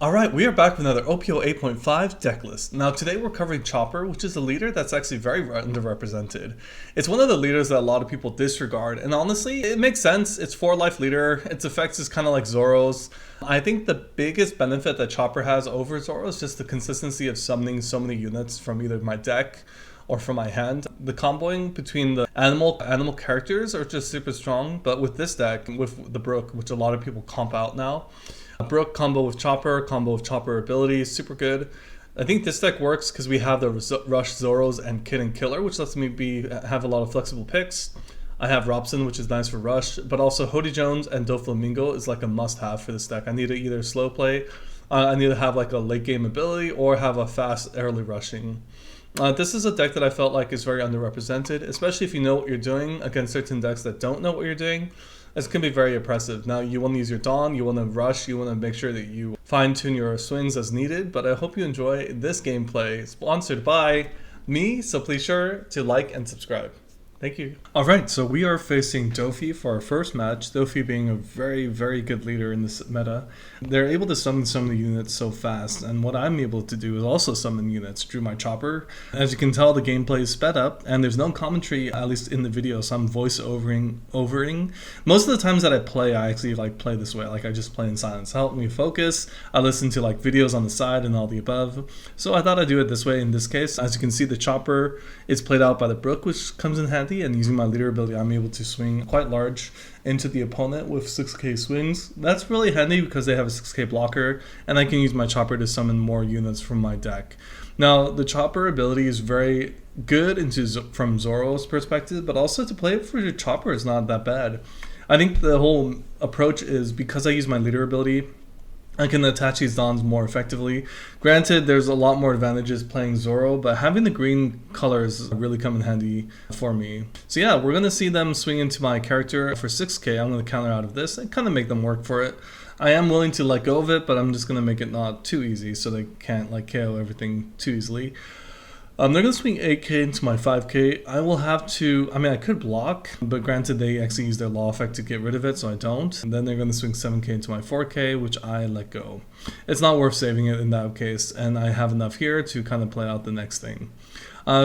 Alright, we are back with another OP08.5 deck list. Now today we're covering Chopper, which is a leader that's actually very underrepresented. It's one of the leaders that a lot of people disregard, and honestly, it makes sense. It's 4-life leader, its effects is kind of like Zoro's. I think the biggest benefit that Chopper has over Zoro is just the consistency of summoning so many units from either my deck or from my hand. The comboing between the animal characters are just super strong, but with this deck, with the Brook, which a lot of people comp out now, Brook combo with Chopper ability, super good. I think this deck works because we have the Rush Zoros and Kid and Killer, which lets me have a lot of flexible picks. I have Robson, which is nice for Rush, but also Hody Jones and Doflamingo is like a must-have for this deck. I need to either slow play, I need to have like a late game ability, or have a fast early rushing. This is a deck that I felt like is very underrepresented, especially if you know what you're doing against certain decks that don't know what you're doing. This can be very oppressive. Now you want to use your Dawn, you want to rush, you want to make sure that you fine tune your swings as needed, but I hope you enjoy this gameplay sponsored by me, so please sure to like and subscribe. Thank you. Alright, so we are facing Dofi for our first match. Dofi being a very, very good leader in this meta. They're able to summon some of the units so fast, and what I'm able to do is also summon units through my Chopper. As you can tell, the gameplay is sped up, and there's no commentary, at least in the video, so I'm voice-overing. Most of the times that I play, I actually play this way, I just play in silence. Help me focus. I listen to videos on the side and all the above. So I thought I'd do it this way in this case. As you can see, the Chopper is played out by the Brook, which comes in handy. And using my leader ability, I'm able to swing quite large into the opponent with 6k swings. That's really handy because they have a 6k blocker, and I can use my Chopper to summon more units from my deck. Now, the Chopper ability is very good from Zoro's perspective, but also to play it for your Chopper is not that bad. I think the whole approach is because I use my leader ability, I can attach these Dons more effectively. Granted, there's a lot more advantages playing Zoro, but having the green colors really come in handy for me. So yeah, we're going to see them swing into my character for 6k. I'm going to counter out of this and kind of make them work for it. I am willing to let go of it, but I'm just going to make it not too easy so they can't KO everything too easily. They're going to swing 8k into my 5k. I will have to, I could block, but granted they actually use their law effect to get rid of it, so I don't. And then they're going to swing 7k into my 4k, which I let go. It's not worth saving it in that case, and I have enough here to kind of play out the next thing.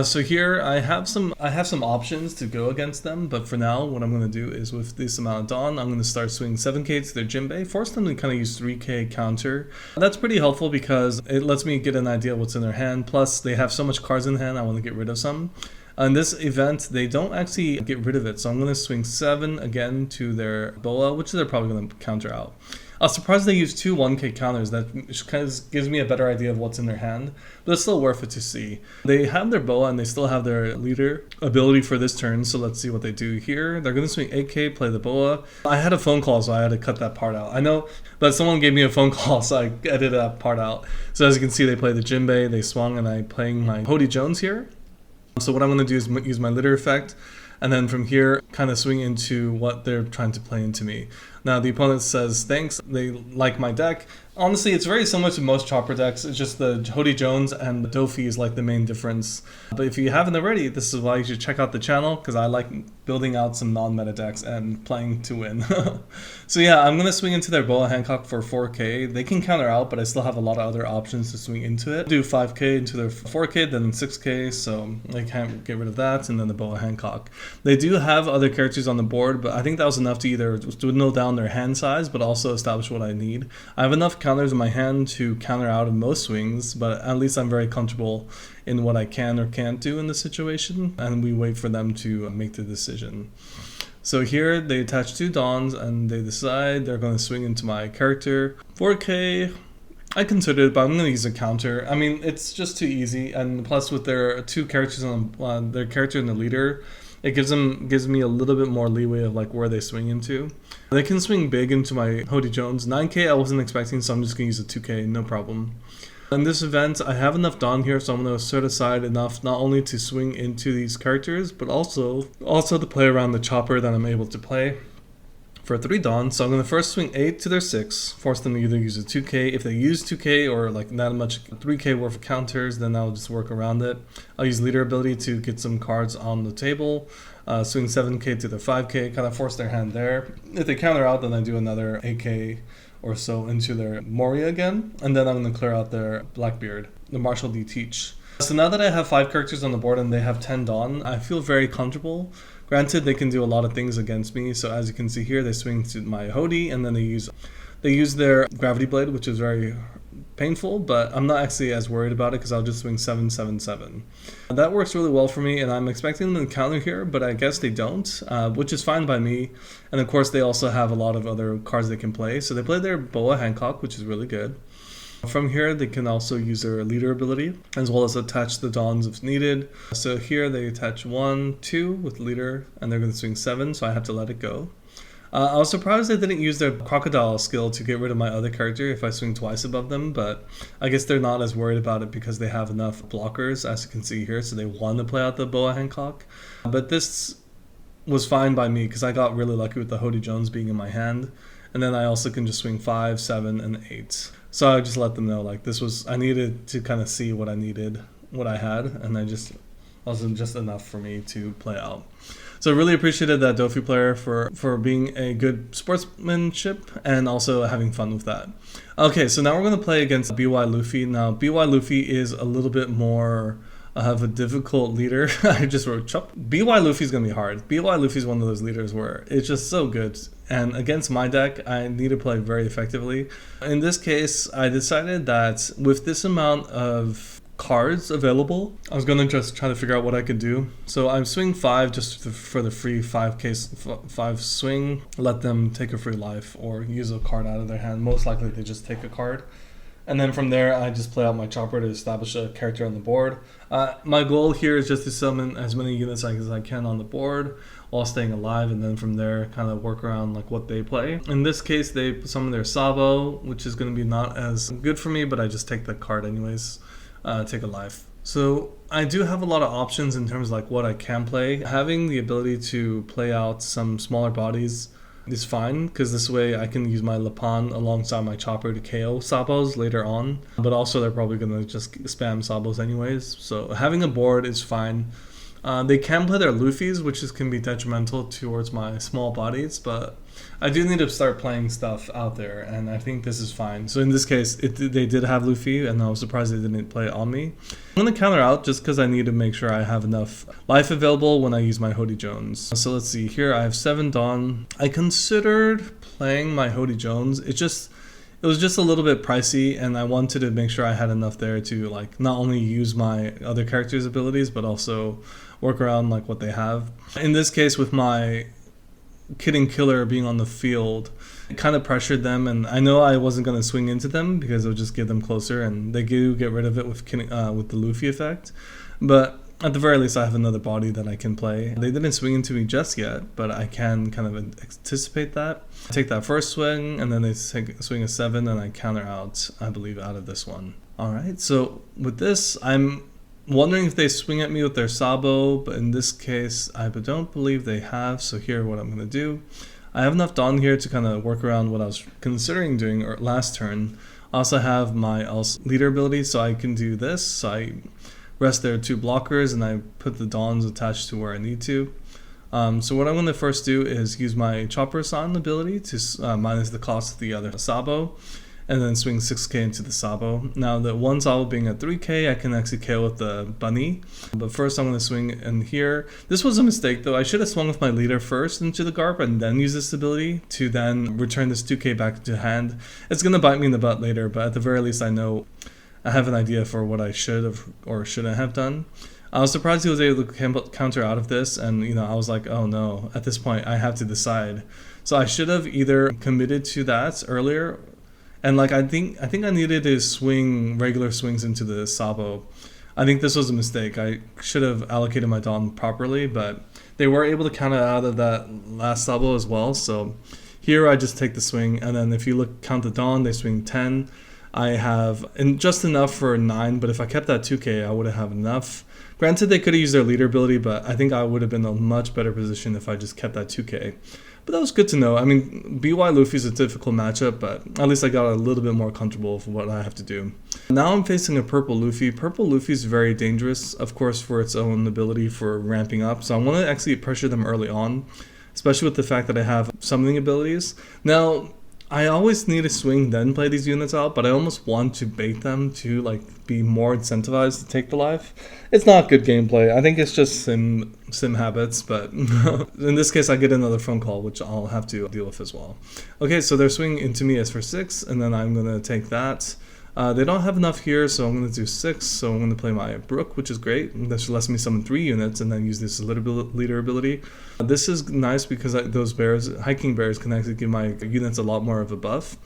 So here I have some options to go against them, but for now what I'm going to do is with this amount of Dawn, I'm going to start swinging 7k to their Jinbei, force them to kind of use 3k counter. That's pretty helpful because it lets me get an idea of what's in their hand, plus they have so much cards in hand I want to get rid of some. In this event, they don't actually get rid of it, so I'm going to swing 7 again to their Boa, which they're probably going to counter out. I was surprised they used 2 1k counters. That kind of gives me a better idea of what's in their hand, but it's still worth it to see. They have their Boa and they still have their leader ability for this turn, so let's see what they do here. They're going to swing 8k, play the Boa. I had a phone call, so I had to cut that part out. I know, but someone gave me a phone call, so I edited that part out. So as you can see, they play the Jinbei, they swung, and I'm playing my Hody Jones here. So what I'm going to do is use my litter effect, and then from here kind of swing into what they're trying to play into me. Now the opponent says thanks, they like my deck. Honestly, it's very similar to most Chopper decks. It's just the Hody Jones and the Dofi is the main difference. But if you haven't already, this is why you should check out the channel, because I like building out some non-meta decks and playing to win. So yeah, I'm going to swing into their Boa Hancock for 4k. They can counter out, but I still have a lot of other options to swing into it. Do 5k into their 4k, then 6k, so they can't get rid of that, and then the Boa Hancock. They do have other characters on the board, but I think that was enough to either dwindle down their hand size, but also establish what I need. I have enough counters in my hand to counter out of most swings, but at least I'm very comfortable in what I can or can't do in the situation, and we wait for them to make the decision. So here they attach 2 Dons and they decide they're going to swing into my character. 4k, I considered it, but I'm going to use a counter. It's just too easy, and plus with their 2 characters on their character and the leader, it gives me a little bit more leeway of where they swing into. They can swing big into my Hody Jones. 9k I wasn't expecting, so I'm just going to use a 2k, no problem. In this event, I have enough Dawn here, so I'm going to set aside enough not only to swing into these characters, but also to play around the Chopper that I'm able to play for 3 Dawn. So I'm going to first swing 8 to their 6, force them to either use a 2k. If they use 2k or not much 3k worth of counters, then I'll just work around it. I'll use leader ability to get some cards on the table. Swing 7k to the 5k, kind of force their hand there. If they counter out, then I do another 8k or so into their Moria again, and then I'm going to clear out their Blackbeard, the Marshall D. Teach. So now that I have 5 characters on the board and they have 10 Dawn, I feel very comfortable. Granted, they can do a lot of things against me, so as you can see here, they swing to my Hody, and then they use their Gravity Blade, which is very painful, but I'm not actually as worried about it because I'll just swing 777. That works really well for me, and I'm expecting them to counter here, but I guess they don't, which is fine by me. And of course, they also have a lot of other cards they can play. So they play their Boa Hancock, which is really good. From here, they can also use their leader ability, as well as attach the Dawns if needed. So here they attach 1, 2 with leader, and they're going to swing 7, so I have to let it go. I was surprised they didn't use their crocodile skill to get rid of my other character if I swing twice above them, but I guess they're not as worried about it because they have enough blockers, as you can see here, so they want to play out the Boa Hancock. But this was fine by me because I got really lucky with the Hody Jones being in my hand, and then I also can just swing 5, 7, and 8. So I just let them know, like, I needed to kind of see what I needed, what I had, and wasn't just enough for me to play out. So I really appreciated that Dofi player for being a good sportsmanship and also having fun with that. Okay, so now we're going to play against BY Luffy. Now, BY Luffy is a little bit more of a difficult leader. I just wrote chop. BY Luffy is going to be hard. BY Luffy is one of those leaders where it's just so good. And against my deck, I need to play very effectively. In this case, I decided that with this amount of cards available, I was going to just try to figure out what I could do. So I'm swing 5 just for the free 5 swing. Let them take a free life or use a card out of their hand. Most likely they just take a card. And then from there, I just play out my chopper to establish a character on the board. My goal here is just to summon as many units as I can on the board while staying alive, and then from there kind of work around like what they play. In this case, they summon their Sabo, which is going to be not as good for me, but I just take the card anyways. Take a life. So I do have a lot of options in terms of like what I can play. Having the ability to play out some smaller bodies is fine, because this way I can use my Lapan alongside my chopper to KO Sabos later on, but also they're probably going to just spam Sabos anyways, so having a board is fine. They can play their Luffys, which can be detrimental towards my small bodies, but I do need to start playing stuff out there, and I think this is fine. So in this case, they did have Luffy, and I was surprised they didn't play it on me. I'm going to counter out just because I need to make sure I have enough life available when I use my Hody Jones. So let's see, here I have 7 Dawn. I considered playing my Hody Jones. It was just a little bit pricey, and I wanted to make sure I had enough there to like not only use my other characters' abilities, but also work around like what they have. In this case, with my Kid and Killer being on the field, it kind of pressured them, and I know I wasn't going to swing into them because it would just get them closer, and they do get rid of it with the Luffy effect. But at the very least, I have another body that I can play. They didn't swing into me just yet, but I can kind of anticipate that. I take that first swing, and then they swing a 7, and I counter out, I believe, out of this one. Alright, so with this, I'm wondering if they swing at me with their Sabo, but in this case, I don't believe they have, so here what I'm going to do. I have enough Dawn here to kind of work around what I was considering doing last turn. I also have my leader ability, so I can do this. So I rest their 2 blockers, and I put the Dawns attached to where I need to. So what I'm going to first do is use my Chopper San ability to minus the cost of the other Sabo, and then swing 6k into the Sabo. Now the one Sabo being at 3k, I can actually KO with the Bunny. But first I'm going to swing in here. This was a mistake though. I should have swung with my leader first into the Garp and then use this ability to then return this 2k back to hand. It's going to bite me in the butt later, but at the very least I know I have an idea for what I should have or shouldn't have done. I was surprised he was able to counter out of this, and I was like, oh no, at this point I have to decide. So I should have either committed to that earlier, and like I think I needed to swing regular swings into the Sabo. I think this was a mistake. I should have allocated my Dawn properly, but they were able to counter out of that last Sabo as well. So here I just take the swing, and then if you count the Dawn, they swing 10. I have just enough for 9, but if I kept that 2k, I would have enough. Granted, they could have used their leader ability, but I think I would have been in a much better position if I just kept that 2k. But that was good to know. I mean, BY Luffy is a difficult matchup, but at least I got a little bit more comfortable with what I have to do. Now I'm facing a Purple Luffy. Purple Luffy is very dangerous, of course, for its own ability for ramping up. So I want to actually pressure them early on, especially with the fact that I have summoning abilities. Now, I always need to swing then play these units out, but I almost want to bait them to like be more incentivized to take the life. It's not good gameplay. I think it's just sim habits, but in this case I get another phone call, which I'll have to deal with as well. Okay, so they're swinging into me as for 6, and then I'm going to take that. They don't have enough here, so I'm going to do 6. So I'm going to play my Brook, which is great. This lets me summon 3 units and then use this leader ability. This is nice because those bears, hiking bears, can actually give my units a lot more of a buff.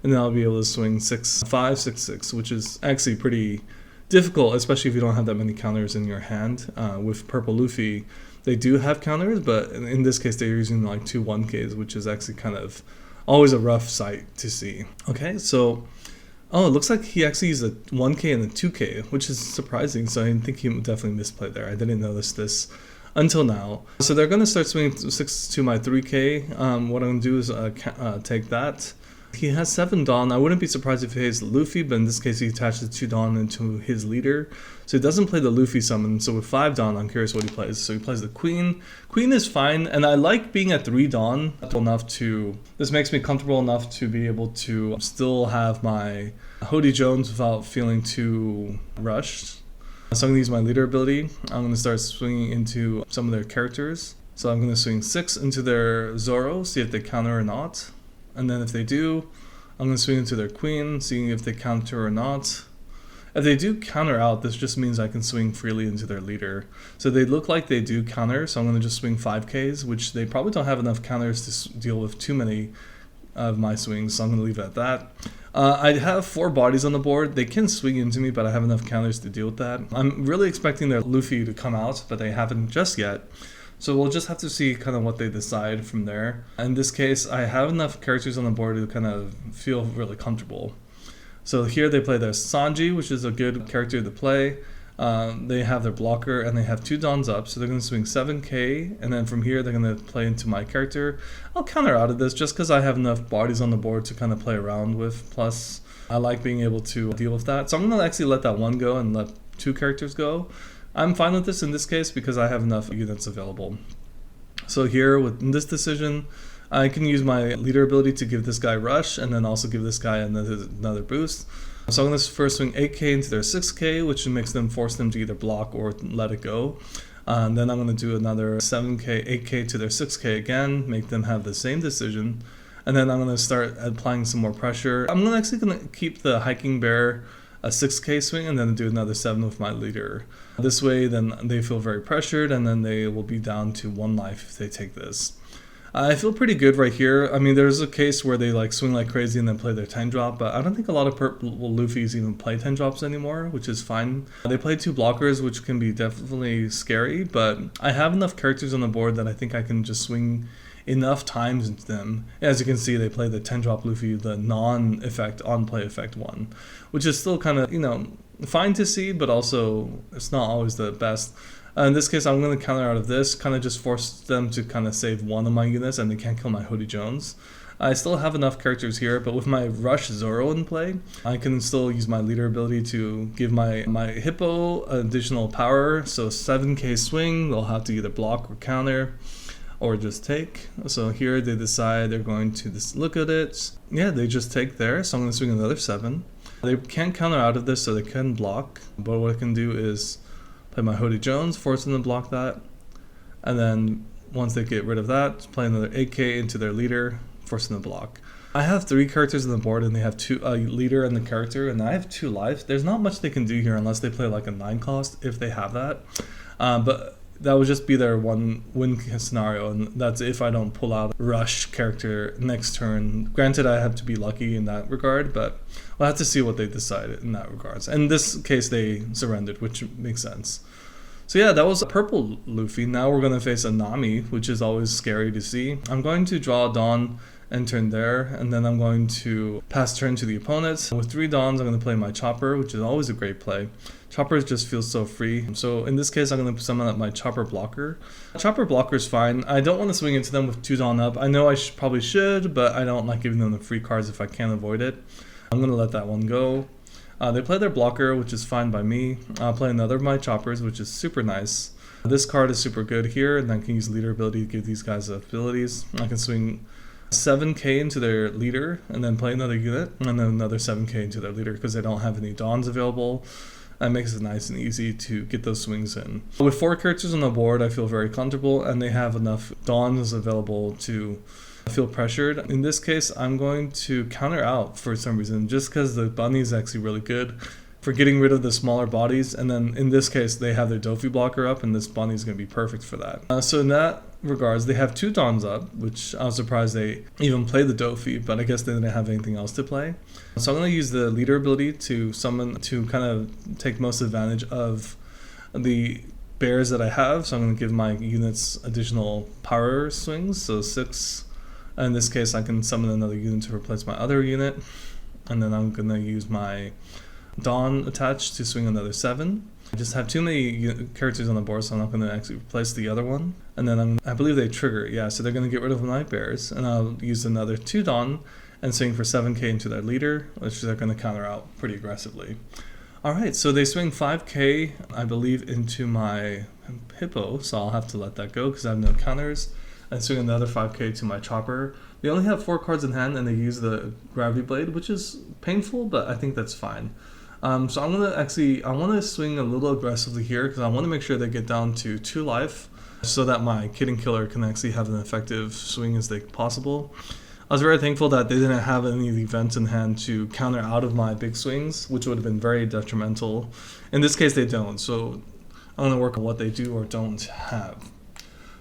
And then I'll be able to swing 6, 5, 6, 6, which is actually pretty difficult, especially if you don't have that many counters in your hand. With Purple Luffy, they do have counters, but in this case they're using like 2 1Ks, which is actually kind of always a rough sight to see. Okay, so... oh, it looks like he actually used a 1K and a 2K, which is surprising. So I think he definitely misplayed there. I didn't notice this until now. So they're going to start swinging 6 to my 3K. What I'm going to do is take that. He has 7 Dawn. I wouldn't be surprised if he has Luffy, but in this case he attaches 2 Dawn into his leader. So he doesn't play the Luffy summon. So with 5 Dawn, I'm curious what he plays. So he plays the Queen. Queen is fine, and I like being at 3 Dawn enough to... this makes me comfortable enough to be able to still have my Hody Jones without feeling too rushed. So I'm going to use my leader ability. I'm going to start swinging into some of their characters. So I'm going to swing 6 into their Zoro, see if they counter or not. And then if they do, I'm going to swing into their Queen, seeing if they counter or not. If they do counter out, this just means I can swing freely into their leader. So they look like they do counter, so I'm going to just swing 5Ks, which they probably don't have enough counters to deal with too many of my swings, so I'm going to leave it at that. I have 4 bodies on the board. They can swing into me, but I have enough counters to deal with that. I'm really expecting their Luffy to come out, but they haven't just yet. So we'll just have to see kind of what they decide from there. In this case, I have enough characters on the board to kind of feel really comfortable. So here they play their Sanji, which is a good character to play. They have their blocker, and they have 2 Dawns up, so they're going to swing 7K, and then from here they're going to play into my character. I'll counter out of this just because I have enough bodies on the board to kind of play around with, plus I like being able to deal with that. So I'm going to actually let that 1 go and let 2 characters go. I'm fine with this in this case because I have enough units available. So here with this decision, I can use my leader ability to give this guy rush and then also give this guy another boost. So I'm going to first swing 8K into their 6K, which makes them force them to either block or let it go. And then I'm going to do another 7K, 8K to their 6K again, make them have the same decision. And then I'm going to start applying some more pressure. I'm actually going to keep the hiking bear a 6K swing and then do another 7 with my leader. This way then they feel very pressured and then they will be down to 1 life if they take this. I feel pretty good right here. I mean, there's a case where they like swing like crazy and then play their 10 drop, but I don't think a lot of Purple Luffys even play 10 drops anymore, which is fine. They play 2 blockers, which can be definitely scary, but I have enough characters on the board that I think I can just swing enough times into them. As you can see, they play the 10 drop Luffy, the non-effect, on-play effect one, which is still kind of, you know, fine to see, but also it's not always the best. In this case, I'm going to counter out of this, kind of just force them to kind of save 1 of my units and they can't kill my Hody Jones. I still have enough characters here, but with my Rush Zoro in play, I can still use my leader ability to give my Hippo additional power. So 7K swing, they'll have to either block or counter or just take. So here they decide they're going to just look at it. Yeah, they just take there, so I'm going to swing another 7. They can't counter out of this, so they can block, but what I can do is play my Hody Jones, force them to block that, and then once they get rid of that, play another 8K into their leader, force them to block. I have 3 characters on the board and they have 2 leader and the character, and I have 2 life. There's not much they can do here unless they play like a 9 cost if they have that, but that would just be their 1 win scenario, and that's if I don't pull out Rush character next turn. Granted, I have to be lucky in that regard, but we'll have to see what they decide in that regards. In this case, they surrendered, which makes sense. So yeah, that was Purple Luffy. Now we're going to face a Nami, which is always scary to see. I'm going to draw Dawn and turn there, and then I'm going to pass turn to the opponents. With 3 Dawns, I'm going to play my Chopper, which is always a great play. Chopper just feels so free. So in this case, I'm going to summon up my Chopper blocker. Chopper blocker is fine. I don't want to swing into them with 2 Dawn up. I know I probably should, but I don't like giving them the free cards if I can't avoid it. I'm going to let that one go. They play their blocker, which is fine by me. I'll play another of my Choppers, which is super nice. This card is super good here, and I can use leader ability to give these guys abilities. I can swing 7k into their leader, and then play another unit, and then another 7k into their leader because they don't have any Dons available. That makes it nice and easy to get those swings in. With 4 characters on the board, I feel very comfortable, and they have enough Dons available to feel pressured. In this case, I'm going to counter out for some reason, just because the bunny is actually really good for getting rid of the smaller bodies, and then in this case they have their Dofi blocker up, and this bunny is going to be perfect for that. So in that regards, they have 2 Dons up, which I was surprised they even played the Dofi, but I guess they didn't have anything else to play. So I'm going to use the leader ability to summon, to kind of take most advantage of the bears that I have. So I'm going to give my units additional power swings, so 6. In this case I can summon another unit to replace my other unit, and then I'm going to use my Dawn attached to swing another 7. I just have too many characters on the board, so I'm not going to actually replace the other one. And then I believe they trigger, yeah, so they're going to get rid of my bears, and I'll use another 2 Dawn and swing for 7k into their leader, which they're going to counter out pretty aggressively. Alright, so they swing 5k, I believe, into my hippo, so I'll have to let that go because I have no counters. And swing another 5k to my chopper. They only have 4 cards in hand, and they use the gravity blade, which is painful, but I think that's fine. So I'm gonna I want to swing a little aggressively here because I want to make sure they get down to 2 life, so that my Kitten Killer can actually have an effective swing as possible. I was very thankful that they didn't have any of the events in hand to counter out of my big swings, which would have been very detrimental. In this case, they don't, so I'm gonna work on what they do or don't have.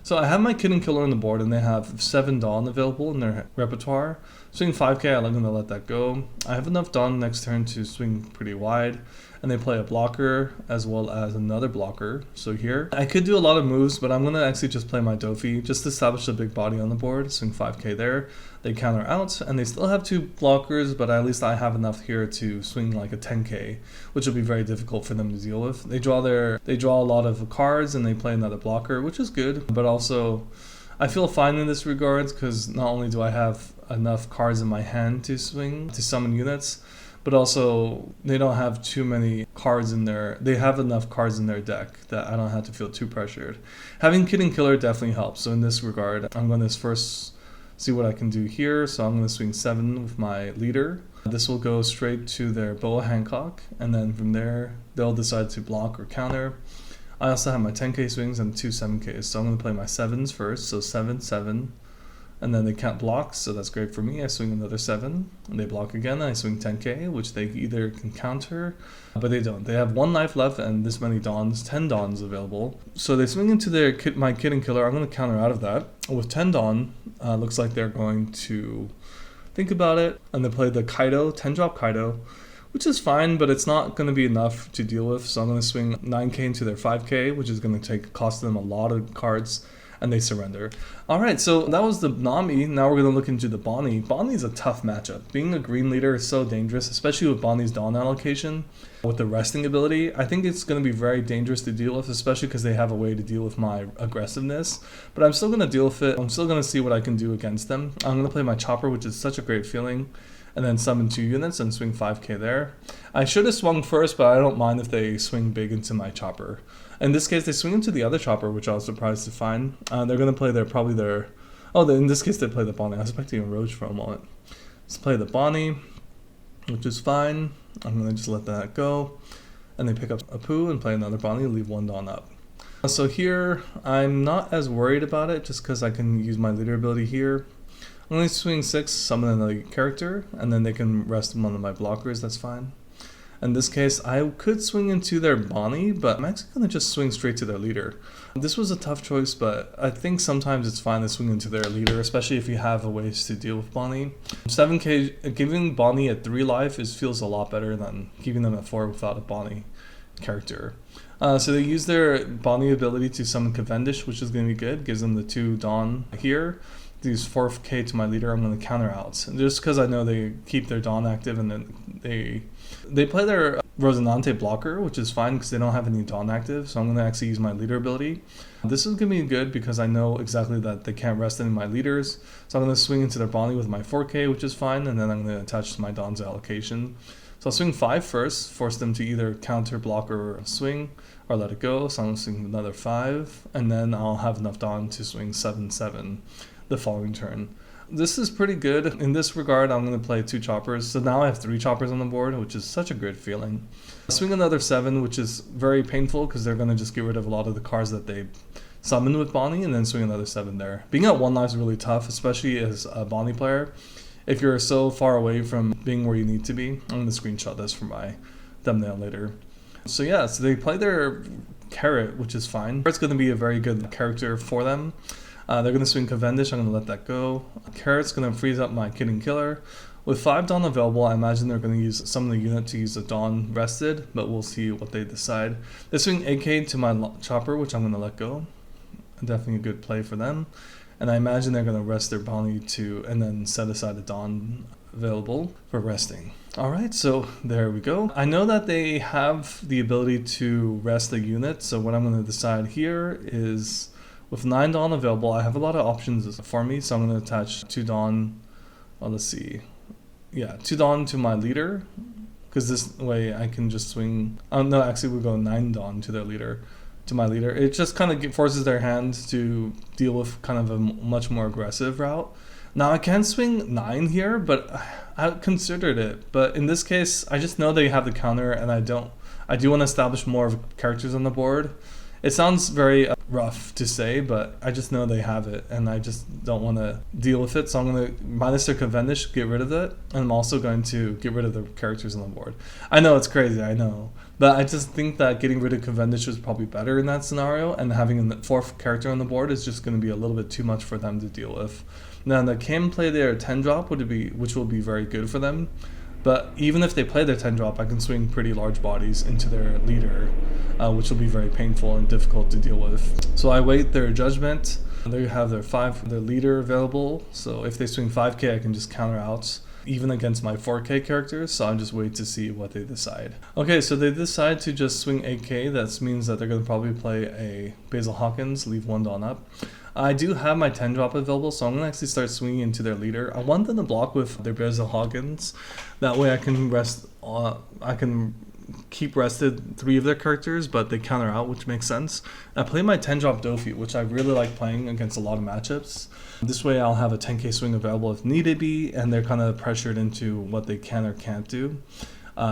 So I have my Kitten Killer on the board, and they have 7 Dawn available in their repertoire. Swing 5k, I'm going to let that go. I have enough Dawn next turn to swing pretty wide, and they play a blocker as well as another blocker. So here, I could do a lot of moves, but I'm going to actually just play my Dofi, just to establish a big body on the board, swing 5k there. They counter out, and they still have 2 blockers, but at least I have enough here to swing like a 10k, which will be very difficult for them to deal with. They draw a lot of cards, and they play another blocker, which is good, but also I feel fine in this regards because not only do I have enough cards in my hand to swing, to summon units, but also they don't have too many cards in their, they have enough cards in their deck that I don't have to feel too pressured. Having Kitten Killer definitely helps, so in this regard, I'm going to first see what I can do here. So I'm going to swing 7 with my leader. This will go straight to their Boa Hancock, and then from there, they'll decide to block or counter. I also have my 10k swings and 2 7ks, so I'm going to play my 7s first, so 7, 7, and then they can't block, so that's great for me. I swing another 7, and they block again, and I swing 10k, which they either can counter, but they don't. They have 1 life left and this many Dons, 10 Dons available. So they swing into their my Kitten Killer. I'm going to counter out of that. With 10 Don, looks like they're going to think about it, and they play the Kaido, 10-drop Kaido, which is fine, but it's not going to be enough to deal with. So I'm going to swing 9k into their 5k, which is going to cost them a lot of cards, and they surrender. Alright, so that was the Nami. Now we're going to look into the Bonnie. Bonnie's a tough matchup. Being a green leader is so dangerous, especially with Bonnie's Dawn allocation. With the resting ability, I think it's going to be very dangerous to deal with, especially because they have a way to deal with my aggressiveness. But I'm still going to deal with it. I'm still going to see what I can do against them. I'm going to play my Chopper, which is such a great feeling, and then summon 2 units and swing 5k there. I should have swung first, but I don't mind if they swing big into my Chopper. In this case, they swing into the other Chopper, which I was surprised to find. They're going to play in this case they play the Bonnie. I was expecting a Roach for a moment. Let's play the Bonnie, which is fine. I'm going to just let that go. And they pick up a Pooh and play another Bonnie, leave 1 Dawn up. So here, I'm not as worried about it, just because I can use my leader ability here. I'm going to swing 6, summon another character, and then they can rest one of my blockers, that's fine. In this case, I could swing into their Bonnie, but I'm actually going to just swing straight to their leader. This was a tough choice, but I think sometimes it's fine to swing into their leader, especially if you have a ways to deal with Bonnie. 7k, giving Bonnie at 3 life feels a lot better than keeping them at 4 without a Bonnie character. So they use their Bonnie ability to summon Cavendish, which is going to be good, gives them the 2 Dawn here. Use 4k to my leader. I'm going to counter out just because I know they keep their Dawn active, and then they play their Rosinante blocker, which is fine because they don't have any Dawn active. So I'm going to actually use my leader ability. This is going to be good because I know exactly that they can't rest any of my leaders. So I'm going to swing into their Bonnie with my 4k, which is fine, and then I'm going to attach to my Dawn's allocation. So I'll swing 5 first, force them to either counter, block, or swing, or let it go. So I'm going to swing another 5, and then I'll have enough Dawn to swing 7, 7. The following turn. this is pretty good. In this regard, I'm going to play 2 choppers. So now I have 3 choppers on the board, which is such a good feeling. Swing another 7, which is very painful because they're going to just get rid of a lot of the cards that they summoned with Bonnie, and then swing another 7 there. Being at 1 life is really tough, especially as a Bonnie player. If you're so far away from being where you need to be. I'm going to screenshot this for my thumbnail later. So yeah, so they play their Carrot, which is fine. Carrot's going to be a very good character for them. They're going to swing Cavendish, I'm going to let that go. Carrot's going to freeze up my Kidding Killer. With 5 Dawn available, I imagine they're going to use some of the unit to use the Dawn rested, but we'll see what they decide. They swing AK to my Chopper, which I'm going to let go. Definitely a good play for them. And I imagine they're going to rest their Bonnie too, and then set aside a Dawn available for resting. Alright, so there we go. I know that they have the ability to rest the unit, so what I'm going to decide here is with 9 Dawn available, I have a lot of options for me, so I'm going to attach 2 Dawn, let's see, yeah, 2 Dawn to my leader, because this way I can just swing, no, actually we'll go 9 Dawn to their leader. To my leader. It just kind of forces their hand to deal with kind of a much more aggressive route. Now I can swing 9 here, but I considered it. But in this case, I just know they have the counter, and I do want to establish more of characters on the board. It sounds very rough to say, but I just know they have it, and I just don't want to deal with it. So I'm going to minus their Cavendish, get rid of it, and I'm also going to get rid of the characters on the board. I know it's crazy, I know. But I just think that getting rid of Cavendish was probably better in that scenario, and having a 4th character on the board is just going to be a little bit too much for them to deal with. Now they can play their 10 drop, which will be very good for them. But even if they play their 10 drop, I can swing pretty large bodies into their leader, which will be very painful and difficult to deal with. So I wait their judgment. They have their leader available. So if they swing 5k, I can just counter out, even against my 4k characters. So I'm just wait to see what they decide. Okay, so they decide to just swing 8k. That means that they're going to probably play a Basil Hawkins, leave 1 Dawn up. I do have my 10 drop available, so I'm going to actually start swinging into their leader. I want them to block with their Basil Hawkins. That way I can I can keep rested 3 of their characters, but they counter out, which makes sense. I play my 10 drop Dofi, which I really like playing against a lot of matchups. This way I'll have a 10k swing available if needed be, and they're kind of pressured into what they can or can't do.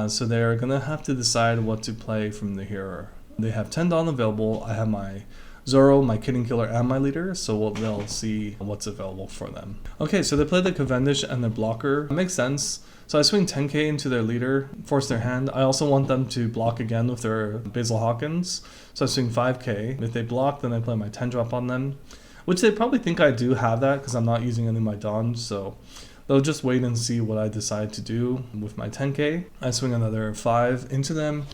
So they're going to have to decide what to play from the hero. They have 10 Dawn available. I have my Zoro, my Kidding Killer, and my leader, so they'll see what's available for them. Okay, so they play the Cavendish and their blocker. It makes sense. So I swing 10k into their leader, force their hand. I also want them to block again with their Basil Hawkins, so I swing 5k. If they block, then I play my 10 drop on them, which they probably think I do have that because I'm not using any of my Dawns, so they'll just wait and see what I decide to do with my 10k. I swing another 5 into them,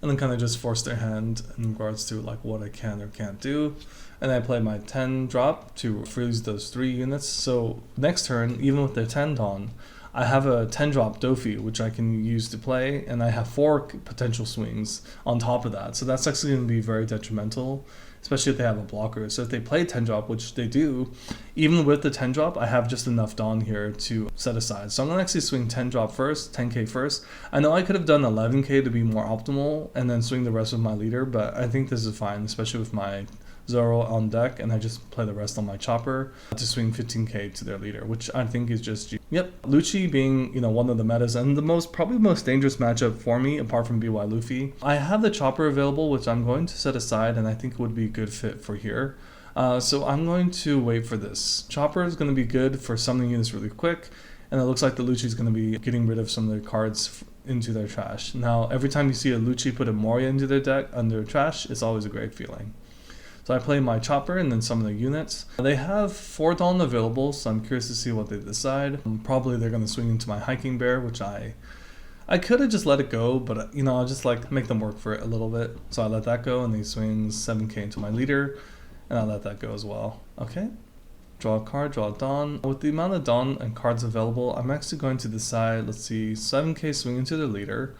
and then kind of just force their hand in regards to like what I can or can't do. And I play my 10 drop to freeze those 3 units. So next turn, even with their 10 Dawn, I have a 10 drop Dofi, which I can use to play, and I have 4 potential swings on top of that. So that's actually going to be very detrimental, especially if they have a blocker. So if they play 10 drop, which they do, even with the 10 drop, I have just enough Dawn here to set aside. So I'm going to actually swing 10 drop first, 10k first. I know I could have done 11k to be more optimal and then swing the rest with my leader, but I think this is fine, especially with my Zoro on deck, and I just play the rest on my Chopper to swing 15k to their leader, which I think is just yep. Lucci being, one of the metas and probably the most dangerous matchup for me apart from BY Luffy. I have the Chopper available, which I'm going to set aside, and I think it would be a good fit for here. So I'm going to wait for this. Chopper is going to be good for summoning units really quick, and it looks like the Lucci is going to be getting rid of some of their cards into their trash. Now, every time you see a Lucci put a Moria into their deck under trash, it's always a great feeling. So I play my Chopper and then some of the units. They have 4 Dawn available, so I'm curious to see what they decide. Probably they're going to swing into my Hiking Bear, which I could have just let it go, but I'll just like make them work for it a little bit. So I let that go, and they swing 7k into my leader, and I let that go as well. Okay, draw a card, draw a Dawn. With the amount of Dawn and cards available, I'm actually going to decide, let's see, 7k swing into the leader.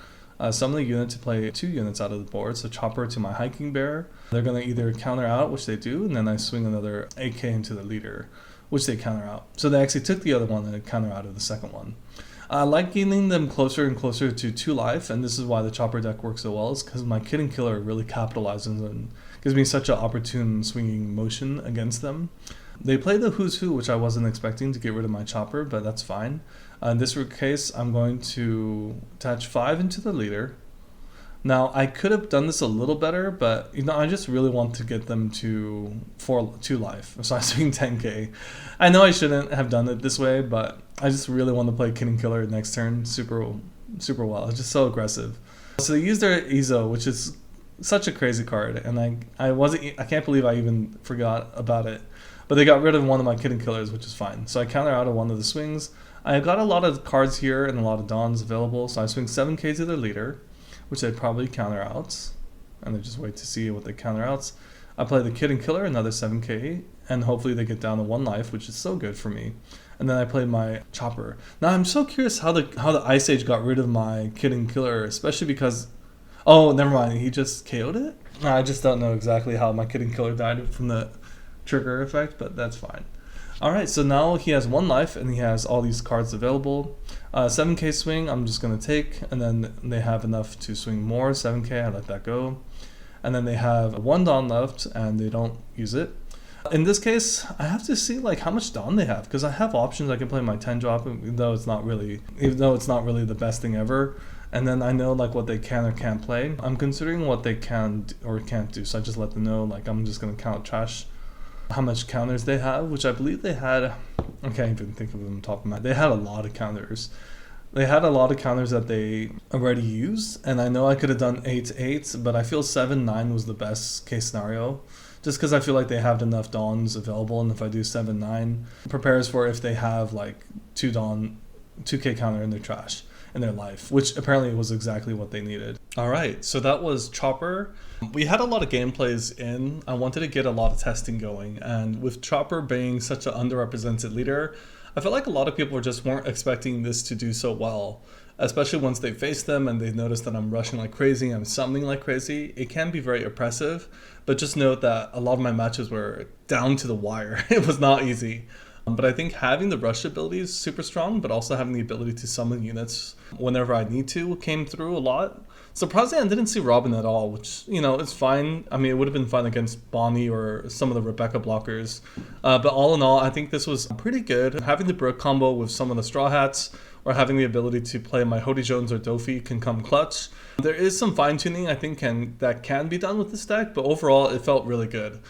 Some of the unit to play 2 units out of the board, so Chopper to my Hiking Bear. They're going to either counter out, which they do, and then I swing another 8k into the leader, which they counter out. So they actually took the other one and counter out of the second one. I like getting them closer and closer to 2 life, and this is why the Chopper deck works so well, is because my Kidding Killer really capitalizes and gives me such an opportune swinging motion against them. They play the Who's Who, which I wasn't expecting to get rid of my chopper, but that's fine. In this case, I'm going to attach 5 into the leader. Now, I could have done this a little better, but I just really want to get them to 2 life. So I swing 10k. I know I shouldn't have done it this way, but I just really want to play Kitten Killer next turn super well. It's just so aggressive. So they used their Izo, which is such a crazy card, and I can't believe I even forgot about it. But they got rid of one of my Kitten Killers, which is fine. So I counter out of one of the swings. I got a lot of cards here and a lot of Dons available, so I swing 7k to their leader, which they probably counter out, and they just wait to see what they counter outs. I play the Kitten Killer, another 7k, and hopefully they get down to 1 life, which is so good for me. And then I play my chopper. Now I'm so curious how the Ice Age got rid of my Kitten Killer, especially because, oh, never mind, he just KO'd it? I just don't know exactly how my Kitten Killer died from the trigger effect, but that's fine. Alright, so now he has 1 life and he has all these cards available. 7k swing, I'm just going to take, and then they have enough to swing more. 7k, I let that go. And then they have 1 Don left and they don't use it. In this case, I have to see how much Don they have, because I have options. I can play my 10 drop, even though it's not really the best thing ever. And then I know what they can or can't play. I'm considering what they can or can't do, so I just let them know I'm just going to count trash how much counters they have, which I believe they had. I can't even think of them on top of my head. They had a lot of counters. They had a lot of counters that they already used, and I know I could have done 8-8, but I feel 7-9 was the best case scenario, just because I feel like they have enough Dons available, and if I do 7-9, it prepares for if they have 2k counter in their trash in their life, which apparently was exactly what they needed. All right, so that was Chopper. We had a lot of gameplays in. I wanted to get a lot of testing going, and with Chopper being such an underrepresented leader, I felt like a lot of people weren't expecting this to do so well, especially once they face them and they notice that I'm rushing like crazy, I'm summoning like crazy. It can be very oppressive, but just note that a lot of my matches were down to the wire. It was not easy. But I think having the rush ability is super strong, but also having the ability to summon units whenever I need to came through a lot. Surprisingly, I didn't see Robin at all, which, it's fine. I mean, it would have been fine against Bonnie or some of the Rebecca blockers. But all in all, I think this was pretty good. Having the Brooke combo with some of the Straw Hats, or having the ability to play my Hody Jones or Dofi can come clutch. There is some fine tuning I think that can be done with this deck, but overall it felt really good.